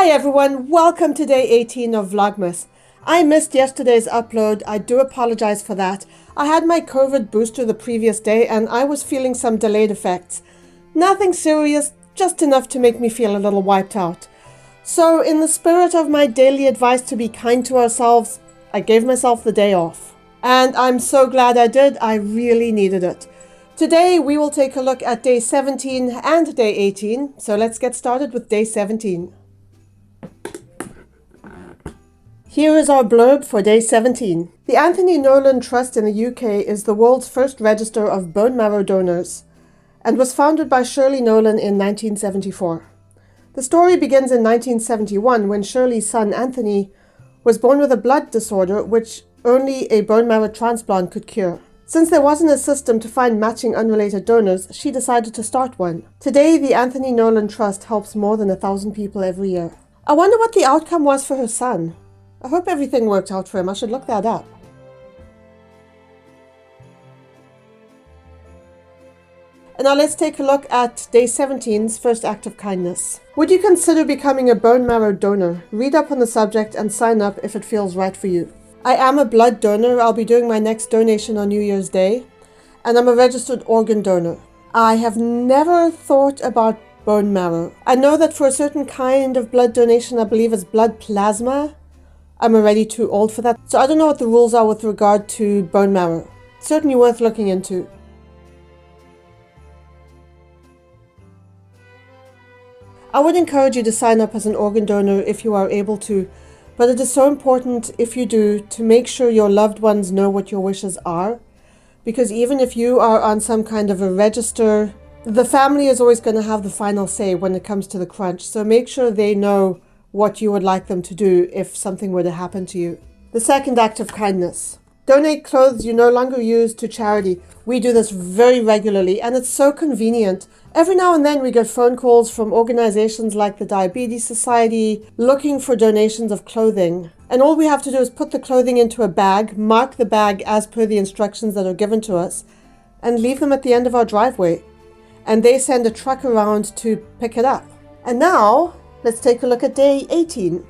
Hi everyone, welcome to day 18 of Vlogmas. I missed yesterday's upload, I do apologize for that. I had my COVID booster the previous day and I was feeling some delayed effects. Nothing serious, just enough to make me feel a little wiped out. So in the spirit of my daily advice to be kind to ourselves, I gave myself the day off. And I'm so glad I did, I really needed it. Today we will take a look at day 17 and day 18, so let's get started with day 17. Here is our blurb for day 17. The Anthony Nolan Trust in the UK is the world's first register of bone marrow donors and was founded by Shirley Nolan in 1974. The story begins in 1971 when Shirley's son Anthony was born with a blood disorder which only a bone marrow transplant could cure. Since there wasn't a system to find matching unrelated donors, she decided to start one. Today, the Anthony Nolan Trust helps more than 1,000 people every year. I wonder what the outcome was for her son. I hope everything worked out for him. I should look that up. And now let's take a look at day 17's first act of kindness. Would you consider becoming a bone marrow donor? Read up on the subject and sign up if it feels right for you. I am a blood donor. I'll be doing my next donation on New Year's Day. And I'm a registered organ donor. I have never thought about bone marrow. I know that for a certain kind of blood donation, I believe it's blood plasma, I'm already too old for that, so I don't know what the rules are with regard to bone marrow. Certainly worth looking into. I would encourage you to sign up as an organ donor if you are able to, but it is so important if you do to make sure your loved ones know what your wishes are, because even if you are on some kind of a register, the family is always going to have the final say when it comes to the crunch, so make sure they know what you would like them to do if something were to happen to you. The second act of kindness. Donate clothes you no longer use to charity. We do this very regularly and it's so convenient. Every now and then we get phone calls from organizations like the Diabetes Society looking for donations of clothing. And all we have to do is put the clothing into a bag, mark the bag as per the instructions that are given to us, and leave them at the end of our driveway. And they send a truck around to pick it up. And now, let's take a look at day 18.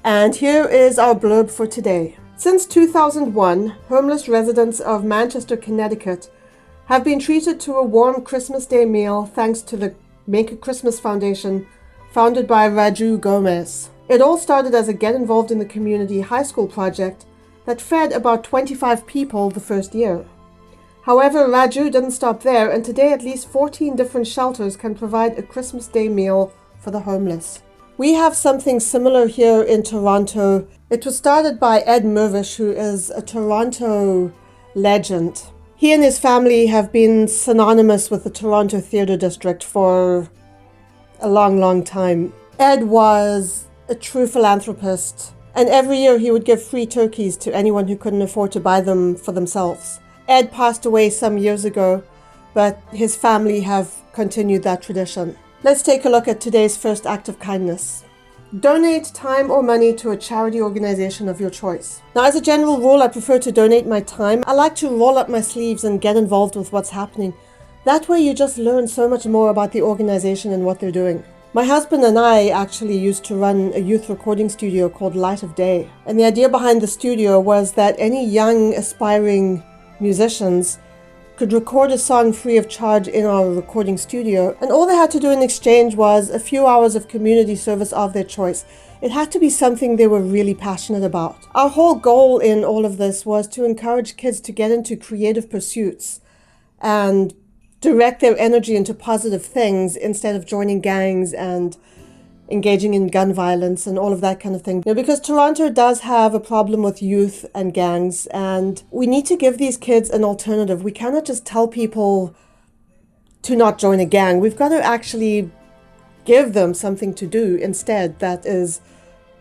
And here is our blurb for today. Since 2001, homeless residents of Manchester, Connecticut have been treated to a warm Christmas Day meal thanks to the Make a Christmas Foundation founded by Raju Gomez. It all started as a Get Involved in the Community high school project that fed about 25 people the first year. However, Raju didn't stop there, and today at least 14 different shelters can provide a Christmas Day meal for the homeless. We have something similar here in Toronto. It was started by Ed Mervish, who is a Toronto legend. He and his family have been synonymous with the Toronto Theatre District for a long, long time. Ed was a true philanthropist, and every year he would give free turkeys to anyone who couldn't afford to buy them for themselves. Ed passed away some years ago, but his family have continued that tradition. Let's take a look at today's first act of kindness. Donate time or money to a charity organization of your choice. Now, as a general rule, I prefer to donate my time. I like to roll up my sleeves and get involved with what's happening. That way you just learn so much more about the organization and what they're doing. My husband and I actually used to run a youth recording studio called Light of Day. And the idea behind the studio was that any young aspiring musicians could record a song free of charge in our recording studio, and all they had to do in exchange was a few hours of community service of their choice. It had to be something they were really passionate about. Our whole goal in all of this was to encourage kids to get into creative pursuits and direct their energy into positive things instead of joining gangs and engaging in gun violence and all of that kind of thing. Now, because Toronto does have a problem with youth and gangs, and we need to give these kids an alternative. We cannot just tell people to not join a gang. We've got to actually give them something to do instead that is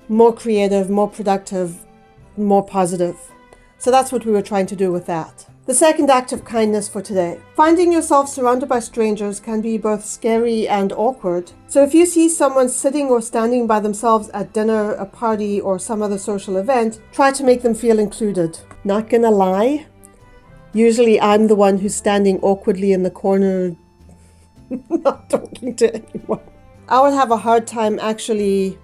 more creative, more productive, more positive. So that's what we were trying to do with that. The second act of kindness for today. Finding yourself surrounded by strangers can be both scary and awkward. So if you see someone sitting or standing by themselves at dinner, a party, or some other social event, try to make them feel included. Not gonna lie, usually I'm the one who's standing awkwardly in the corner, not talking to anyone. I would have a hard time actually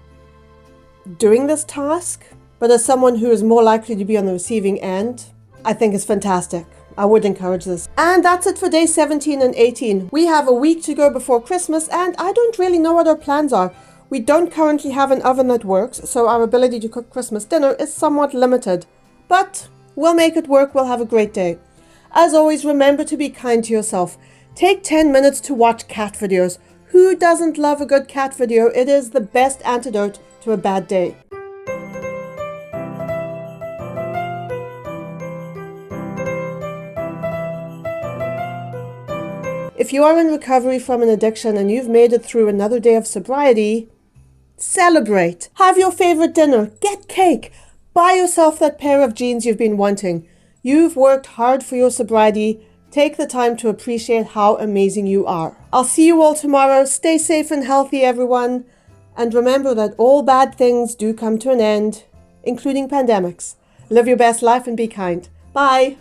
doing this task, but as someone who is more likely to be on the receiving end, I think it's fantastic. I would encourage this. And that's it for day 17 and 18. We have a week to go before Christmas, and I don't really know what our plans are. We don't currently have an oven that works, so our ability to cook Christmas dinner is somewhat limited. But we'll make it work. We'll have a great day. As always, remember to be kind to yourself. Take 10 minutes to watch cat videos. Who doesn't love a good cat video? It is the best antidote to a bad day. If you are in recovery from an addiction and you've made it through another day of sobriety, celebrate. Have your favorite dinner. Get cake. Buy yourself that pair of jeans you've been wanting. You've worked hard for your sobriety. Take the time to appreciate how amazing you are. I'll see you all tomorrow. Stay safe and healthy, everyone. And remember that all bad things do come to an end, including pandemics. Live your best life and be kind. Bye.